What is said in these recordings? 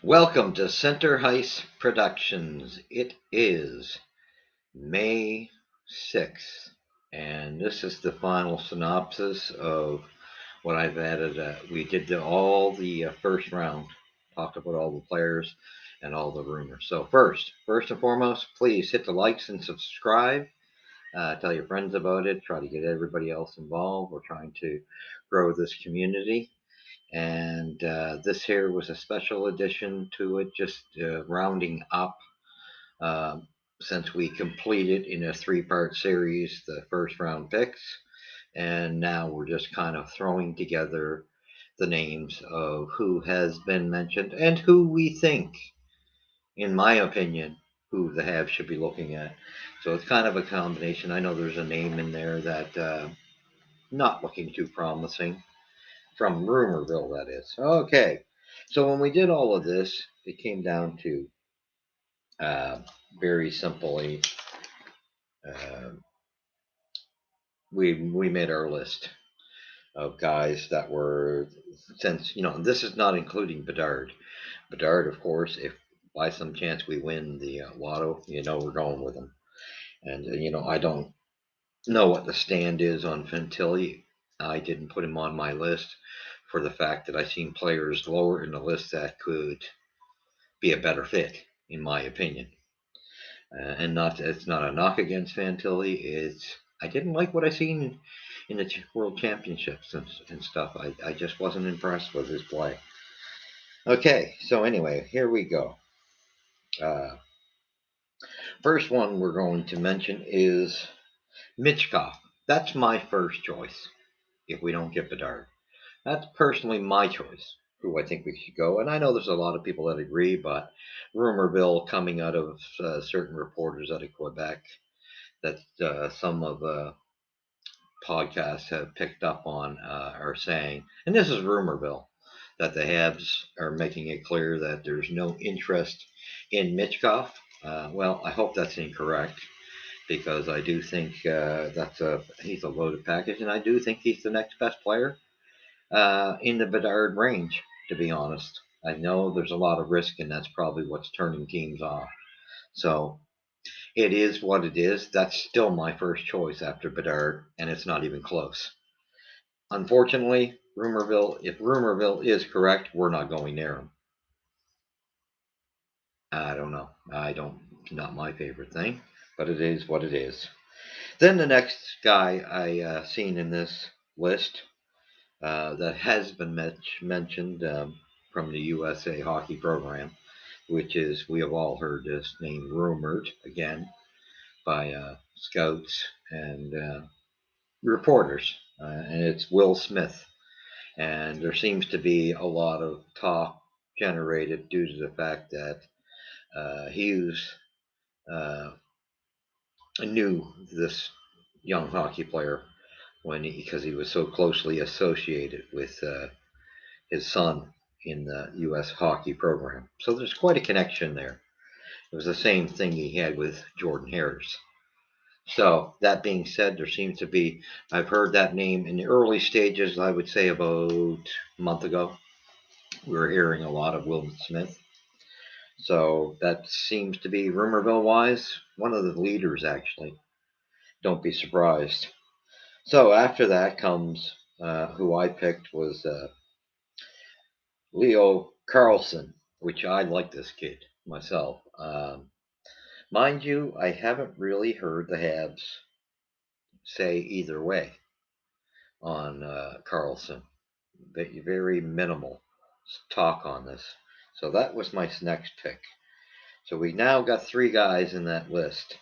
Welcome to Center Heist Productions. It is May 6th, and this is the final synopsis of what I've added. We did all the first round, talked about all the players and all the rumors. So, first and foremost, please hit the likes and subscribe. Tell your friends about it. Try to get everybody else involved. We're trying to grow this community. And this here was a special addition to it, just rounding up um, since we completed in a three-part series the first round picks, and now we're just kind of throwing together the names of who has been mentioned and who we think, in my opinion, who the Habs should be looking at. So it's kind of a combination. I know there's a name in there that not looking too promising from Rumorville, that is. Okay, so when we did all of this, it came down to uh, very simply, uh, we made our list of guys that were, since this is not including Bedard. Bedard, of course, if by some chance we win the lotto, we're going with him. And I don't know what the stand is on Fantilli. I didn't put him on my list for the fact that I seen players lower in the list that could be a better fit, in my opinion. And not it's not a knock against Fantilli. It's I didn't like what I seen in the World Championships and stuff. I just wasn't impressed with his play. Okay, so anyway, here we go. Uh, First one we're going to mention is Mitchkov. That's my first choice if we don't get Bedard. That's personally my choice, who I think we should go. And I know there's a lot of people that agree, but Rumorville coming out of certain reporters out of Quebec that some of the podcasts have picked up on are saying, and this is Rumorville, that the Habs are making it clear that there's no interest in Mitchkov. Well, I hope that's incorrect because I do think he's a loaded package, and I do think he's the next best player in the Bedard range, to be honest. I know there's a lot of risk, and that's probably what's turning teams off. So it is what it is. That's still my first choice after Bedard, and it's not even close. Unfortunately, if Rumorville is correct, we're not going near him. I don't know. I don't, not my favorite thing, but it is what it is. Then the next guy I seen in this list that has been mentioned from the USA hockey program, which is, we have all heard this name rumored again by scouts and reporters, and it's Will Smith. And there seems to be a lot of talk generated due to the fact that Hughes uh, knew this young hockey player because he was so closely associated with his son in the U.S. hockey program. So there's quite a connection there. It was the same thing he had with Jordan Harris. So that being said, there seems to be, I've heard that name in the early stages, I would say about a month ago. We were hearing a lot of Will Smith. So that seems to be, Rumorville wise, one of the leaders, actually. Don't be surprised. So after that comes, who I picked was Leo Carlson, which I like this kid myself. Mind you, I haven't really heard the Habs say either way on Carlson. Very minimal talk on this. So that was my next pick. So we now got three guys in that list.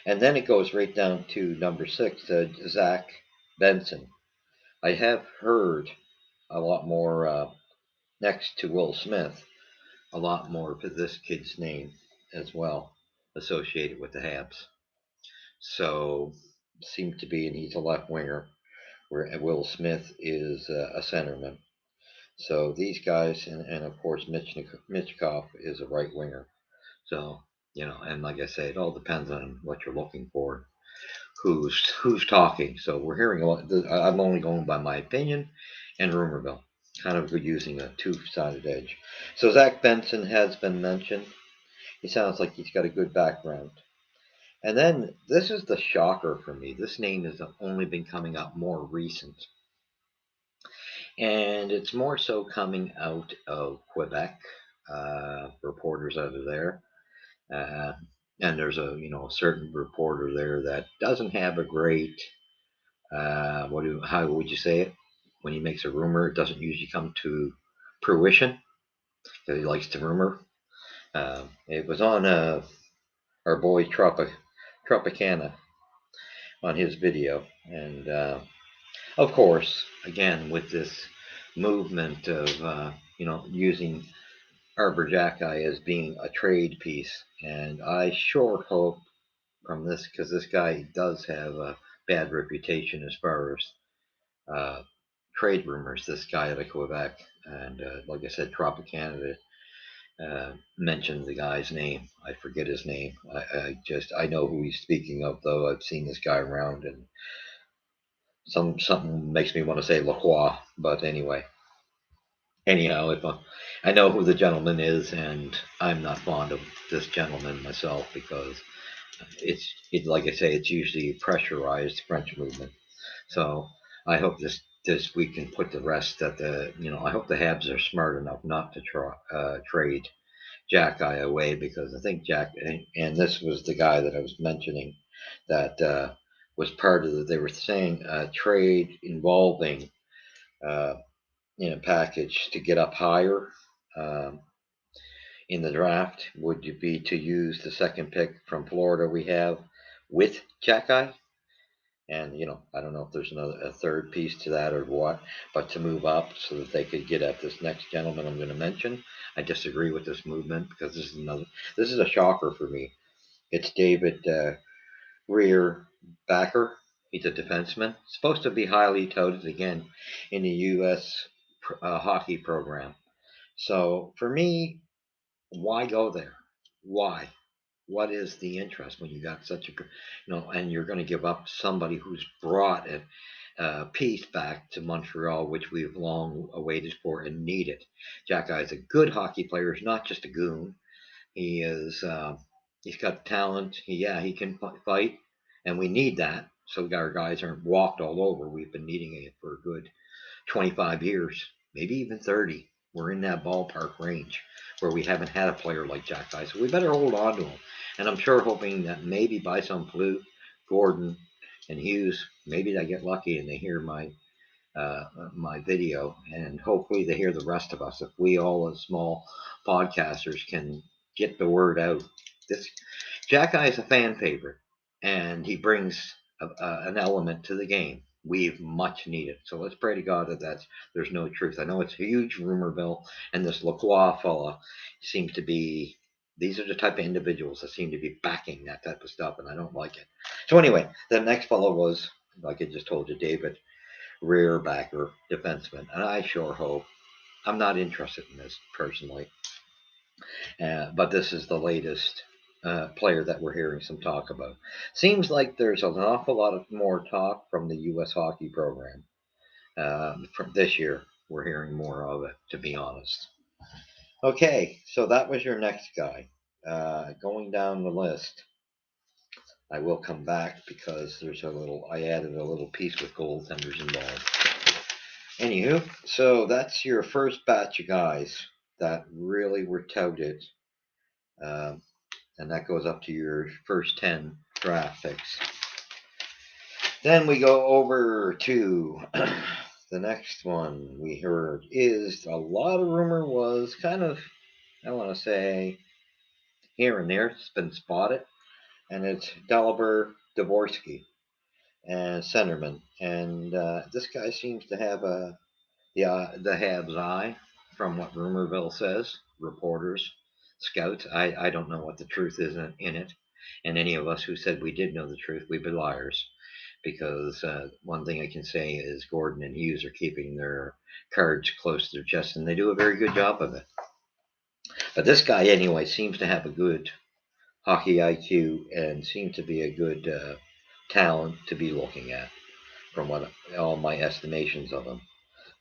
And then it goes right down to number 6, Zach Benson. I have heard a lot more next to Will Smith, a lot more of this kid's name as well associated with the Habs. So seemed to be, and he's a left winger, where Will Smith is a centerman. So these guys, and of course Mitchkov is a right winger. So and like I say, it all depends on what you're looking for, who's talking. So we're hearing a lot. I'm only going by my opinion and rumor mill. kind of using a two-sided edge. So Zach Benson has been mentioned. He sounds like he's got a good background. And then this is the shocker for me. This name has only been coming up more recent. And it's more so coming out of Quebec, reporters out of there. Uh, and there's a certain reporter there that doesn't have a great how would you say it, when he makes a rumor, it doesn't usually come to fruition because he likes to rumor. It was on our boy Tropicana on his video, and of course, again with this movement of using Arbor Jacki as being a trade piece, and I sure hope from this, because this guy does have a bad reputation as far as uh, trade rumors. This guy out of Quebec, and like I said, Tropicana mentioned the guy's name. I forget his name. I know who he's speaking of, though. I've seen this guy around, and something makes me want to say Lacroix, but anyway. Anyhow, if I know who the gentleman is, and I'm not fond of this gentleman myself because like I say, it's usually pressurized French movement. So I hope this week can put the rest that I hope the Habs are smart enough not to trade Jacki away, because I think and this was the guy that I was mentioning that was part of they were saying trade involving uh, in a package to get up higher um, in the draft would be to use the second pick from Florida we have with Jacki. And I don't know if there's a third piece to that or what, but to move up so that they could get at this next gentleman I'm going to mention. I disagree with this movement because this is a shocker for me. It's David Rear Backer. He's a defenseman, supposed to be highly touted again in the U.S. Hockey program. So for me, why go there? Why? What is the interest when you got such a and you're going to give up somebody who's brought peace back to Montreal, which we've long awaited for and needed. Jacki is a good hockey player. He's not just a goon. He is. He's got talent. He can fight, and we need that. So our guys aren't walked all over. We've been needing it for a good 25 years, maybe even 30. We're in that ballpark range where we haven't had a player like Jacki. So we better hold on to him. And I'm sure hoping that maybe by some fluke, Gordon and Hughes, maybe they get lucky and they hear my video, and hopefully they hear the rest of us. If we all as small podcasters can get the word out, this Jacki is a fan favorite, and he brings an element to the game we've much needed. So let's pray to God that there's no truth. I know it's a huge rumorville, and this Lacroix fella seems to be. These are the type of individuals that seem to be backing that type of stuff, and I don't like it. So anyway, the next fellow was, like I just told you, David Rear Backer defenseman, and I sure hope. I'm not interested in this personally, but this is the latest player that we're hearing some talk about. Seems like there's an awful lot of more talk from the U.S. hockey program from this year. We're hearing more of it, to be honest. Okay, so that was your next guy. Going down the list, I will come back because I added a little piece with goaltenders involved. Anywho, so that's your first batch of guys that really were touted, um, and that goes up to your first 10 draft picks. Then we go over to the next one we heard is a lot of rumor was kind of, I want to say, here and there. It's been spotted, and it's Dalibor Dvorsky and centerman. And this guy seems to have the Habs eye, from what Rumorville says, reporters, scouts. I don't know what the truth is in it. And any of us who said we did know the truth, we'd be liars. Because one thing I can say is Gordon and Hughes are keeping their cards close to their chest, and they do a very good job of it. But this guy, anyway, seems to have a good hockey IQ and seems to be a good talent to be looking at, from what all my estimations of him.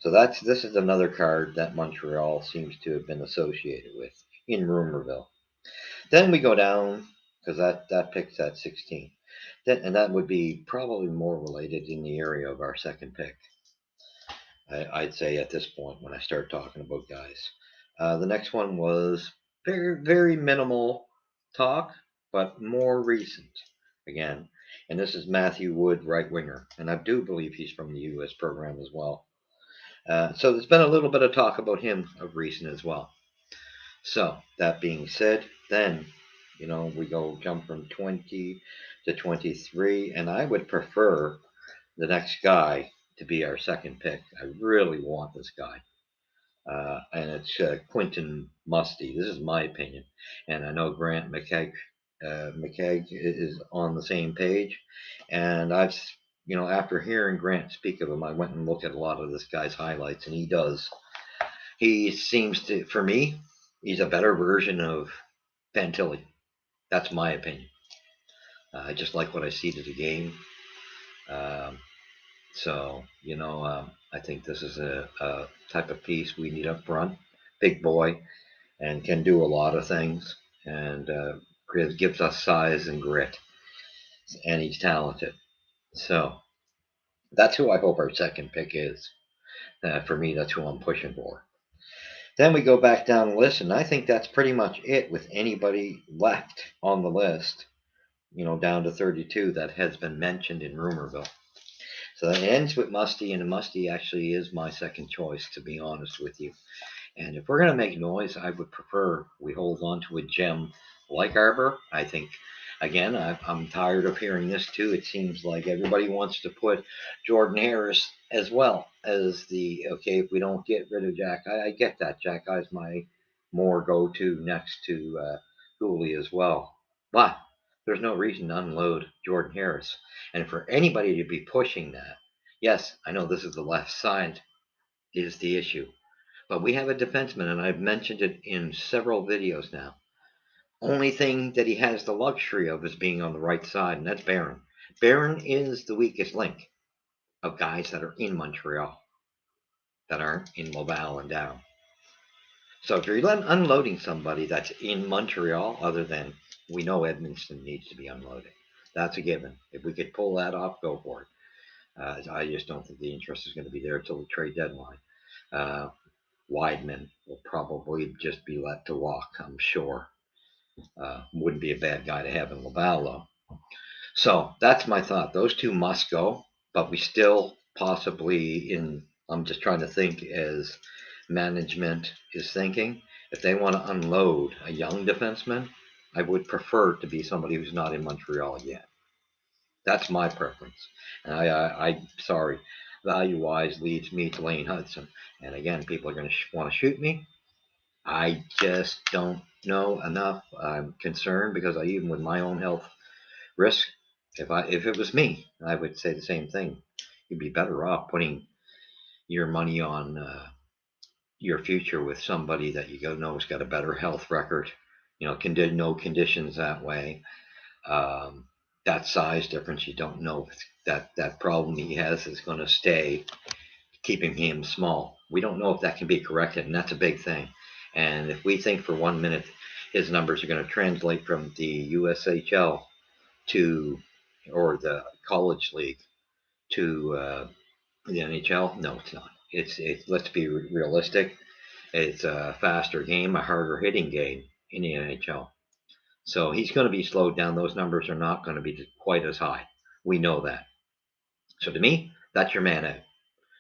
So this is another card that Montreal seems to have been associated with in Rumorville. Then we go down because that picks at 16. And that would be probably more related in the area of our second pick. I'd say at this point when I start talking about guys. The next one was very minimal talk, but more recent again. And this is Matthew Wood, right winger, and I do believe he's from the U.S. program as well. So there's been a little bit of talk about him of recent as well. So that being said, then we go jump from 20 to 23, and I would prefer the next guy to be our second pick. I really want this guy. And it's Quentin Musty. This is my opinion. And I know Grant McKegg is on the same page. And after hearing Grant speak of him, I went and looked at a lot of this guy's highlights, and he seems to, for me, he's a better version of Fantilli. That's my opinion. I just like what I see to the game. Um, I think this is a type of piece we need up front. Big boy and can do a lot of things and gives us size and grit. And he's talented. So that's who I hope our second pick is. For me, that's who I'm pushing for. Then we go back down the list, and I think that's pretty much it with anybody left on the list, down to 32 that has been mentioned in Rumorville. So that ends with Musty, and Musty actually is my second choice, to be honest with you. And if we're going to make noise, I would prefer we hold on to a gem like Arbor. I think, again, I'm tired of hearing this too. It seems like everybody wants to put Jordan Harris as well as if we don't get rid of Jack, I get that. Jack Eye's my more go-to next to Cooley as well. But there's no reason to unload Jordan Harris. And for anybody to be pushing that, yes, I know this is the left side is the issue. But we have a defenseman, and I've mentioned it in several videos now. Only thing that he has the luxury of is being on the right side, and that's Barron. Barron is the weakest link of guys that are in Montreal that aren't in Laval and down. So if you're unloading somebody that's in Montreal, other than we know Edmonton needs to be unloaded, that's a given. If we could pull that off, go for it. I just don't think the interest is going to be there until the trade deadline. Weidman will probably just be let to walk, I'm sure. Wouldn't be a bad guy to have in Laval, though. So that's my thought. Those two must go, but we still possibly I'm just trying to think as management is thinking. If they want to unload a young defenseman, I would prefer to be somebody who's not in Montreal yet. That's my preference. And I sorry, value-wise leads me to Lane Hudson. And again, people are going to want to shoot me. I just don't know enough. I'm concerned because even with my own health risk, if it was me, I would say the same thing. You'd be better off putting your money on your future with somebody that you know has got a better health record. Can do no conditions that way. That size difference, you don't know if that problem he has is going to stay, keeping him small. We don't know if that can be corrected, and that's a big thing. And if we think for 1 minute his numbers are going to translate from the USHL or the college league to the NHL, no, it's not. It's let's be realistic. It's a faster game, a harder hitting game in the NHL. So he's going to be slowed down. Those numbers are not going to be quite as high. We know that. So to me, that's your man out.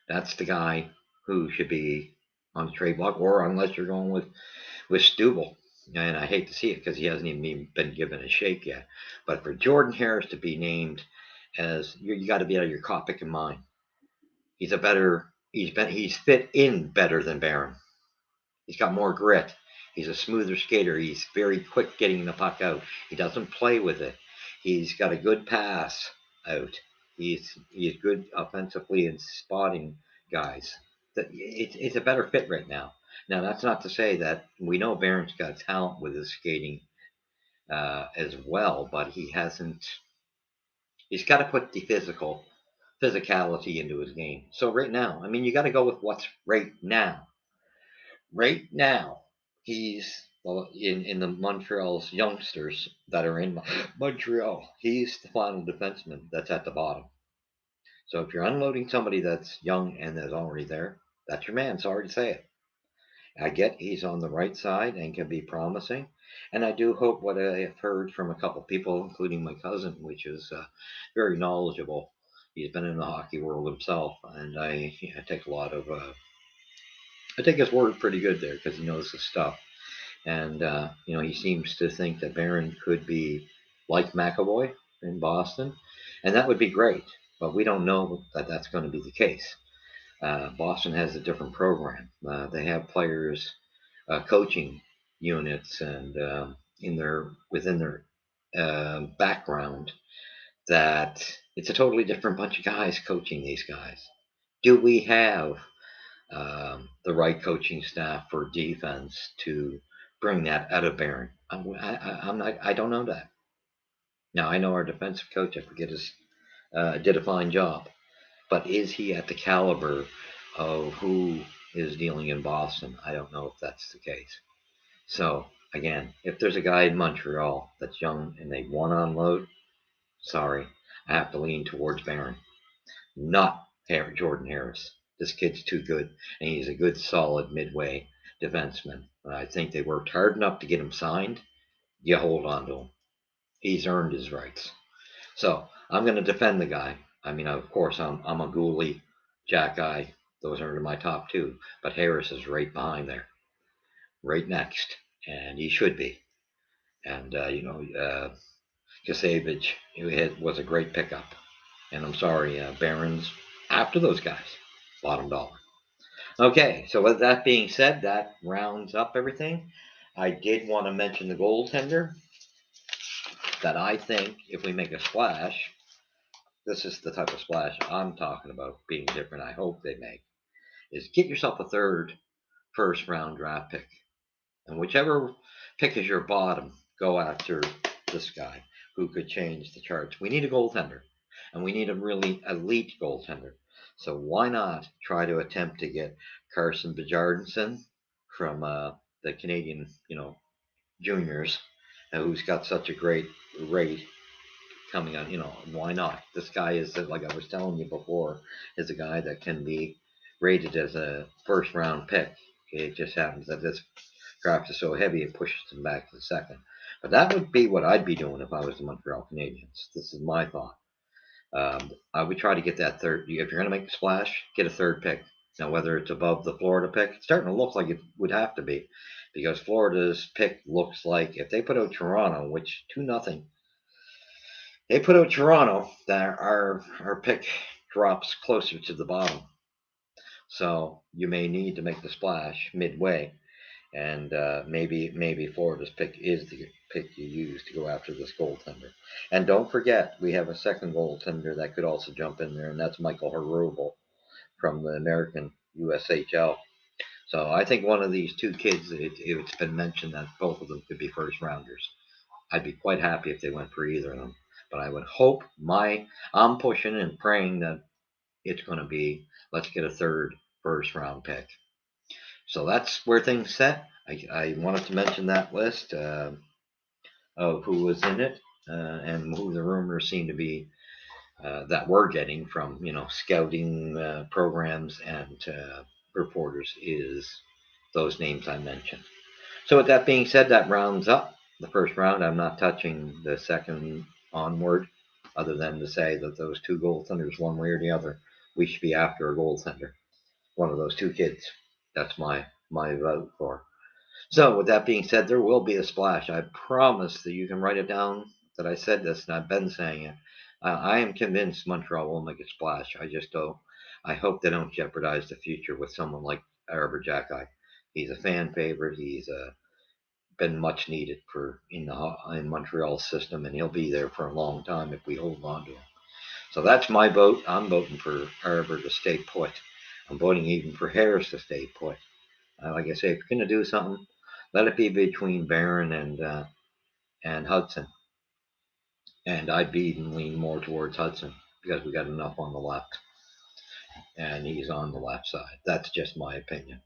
That's the guy who should be on the trade block, or unless you're going with Stubble. And I hate to see it because he hasn't even been given a shake yet. But for Jordan Harris to be named as you got to be out of your Kopic in mind. He's fit in better than Barron. He's got more grit. He's a smoother skater. He's very quick getting the puck out. He doesn't play with it. He's got a good pass out. He's good offensively and spotting guys. It's a better fit right now. Now that's not to say that we know Barron's got talent with his skating as well, but he hasn't. He's got to put the physical physicality into his game. So right now, I mean, you got to go with what's right now. Right now, he's well, in the Montreal's youngsters that are in Montreal. He's the final defenseman that's at the bottom. So if you're unloading somebody that's young and is already there, that's your man. Sorry to say it. I get he's on the right side and can be promising. And I do hope what I have heard from a couple people, including my cousin, which is very knowledgeable. He's been in the hockey world himself, and I take a lot of I take his word pretty good there because he knows his stuff. And he seems to think that Barron could be like McAvoy in Boston, and that would be great. But we don't know that that's going to be the case. Boston has a different program. They have players, coaching units, and in their within their background that it's a totally different bunch of guys coaching these guys. Do we have the right coaching staff for defense to bring that out of Barron? I'm not. I don't know that. Now I know our defensive coach. I forget his did a fine job, but is he at the caliber of who is dealing in Boston? I don't know if that's the case. So again, if there's a guy in Montreal that's young and they want to unload, sorry, I have to lean towards Barron, not Jordan Harris. This kid's too good, and he's a good, solid midway defenseman. I think they worked hard enough to get him signed. You hold on to him. He's earned his rights. So I'm going to defend the guy. I mean, of course, I'm a Gooley, Jack Guy. Those are my top two. But Harris is right behind there, right next, and he should be. And Kasevich was a great pickup. And I'm sorry, Barron's after those guys, bottom dollar. Okay, so with that being said, that rounds up everything. I did want to mention the goaltender that I think if we make a splash, this is the type of splash I'm talking about being different. I hope they make is get yourself a third first round draft pick, and whichever pick is your bottom, go after this guy who could change the charts. We need a goaltender, and we need a really elite goaltender. So why not try to attempt to get Carson Bjarnason from the Canadian, juniors, who's got such a great rate coming on. Why not? This guy is, like I was telling you before, is a guy that can be rated as a first round pick. It just happens that this draft is so heavy it pushes him back to the second. But that would be what I'd be doing if I was the Montreal Canadiens. This is my thought. I would try to get that third. If you're going to make the splash, get a third pick. Now, whether it's above the Florida pick, it's starting to look like it would have to be, because Florida's pick looks like if they put out Toronto, which 2-0, they put out Toronto, that our pick drops closer to the bottom. So you may need to make the splash midway, and maybe Florida's pick is the pick you use to go after this goaltender. And don't forget, we have a second goaltender that could also jump in there, and that's Michael Hrubel from the American USHL. So I think one of these two kids, it's been mentioned that both of them could be first rounders. I'd be quite happy if they went for either of them. But I would hope I'm pushing and praying that it's going to be let's get a third first round pick. So that's where things set. I wanted to mention that list of who was in it and who the rumors seem to be that we're getting from scouting programs and reporters is those names I mentioned. So with that being said, that rounds up the first round. I'm not touching the second onward, other than to say that those two goaltenders, one way or the other, we should be after a goaltender. One of those two kids. That's my vote for. So with that being said, there will be a splash. I promise that you can write it down that I said this, and I've been saying it. I am convinced Montreal will make a splash. I just don't. I hope they don't jeopardize the future with someone like Arber Xhekaj. He's a fan favorite. He's been much needed in Montreal's system, and he'll be there for a long time if we hold on to him. So that's my vote. I'm voting for Arber to stay put. I'm voting even for Harris to stay put. Like I say, if you're going to do something, let it be between Barron and Hudson. And I'd be even lean more towards Hudson. because we got enough on the left, and he's on the left side. That's just my opinion.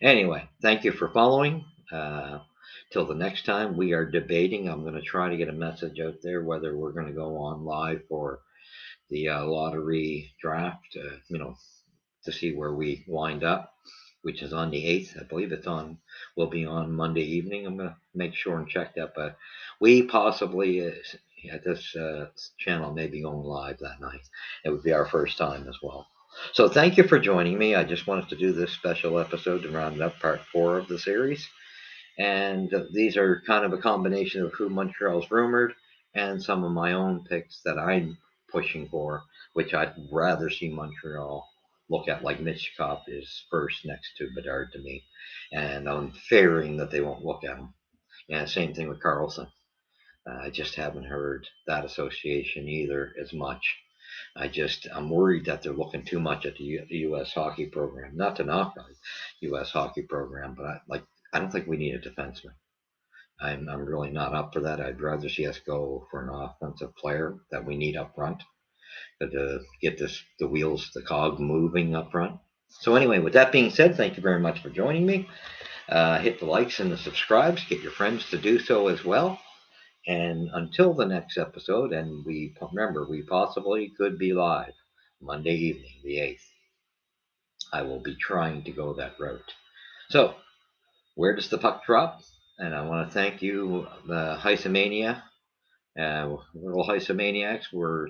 Anyway, thank you for following. Till the next time, we are debating. I'm going to try to get a message out there whether we're going to go on live for the lottery draft, to see where we wind up, which is on the 8th. I believe it's on, will be on Monday evening. I'm going to make sure and check that. But we possibly, at this channel, may be going live that night. It would be our first time as well. So thank you for joining me. I just wanted to do this special episode to round up part 4 of the series. And these are kind of a combination of who Montreal's rumored and some of my own picks that I'm pushing for, which I'd rather see Montreal look at, like Michkov is first next to Bedard to me. And I'm fearing that they won't look at him. And same thing with Carlson. I just haven't heard that association either as much. I'm worried that they're looking too much at the U.S. hockey program. Not to knock on the U.S. hockey program, but I don't think we need a defenseman. I'm really not up for that. I'd rather see us go for an offensive player that we need up front to get the wheels, the cog moving up front. So anyway, with that being said, thank you very much for joining me. Hit the likes and the subscribes. Get your friends to do so as well. And until the next episode, and remember, we possibly could be live Monday evening, the 8th. I will be trying to go that route. So, where does the puck drop? And I want to thank you, the Heisomania, little Heisomaniacs.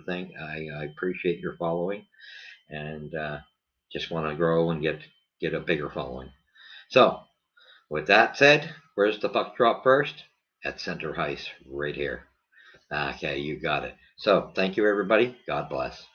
I appreciate your following, and just want to grow and get a bigger following. So, with that said, where's the puck drop first? At center ice, right here. Okay, you got it. So, thank you, everybody. God bless.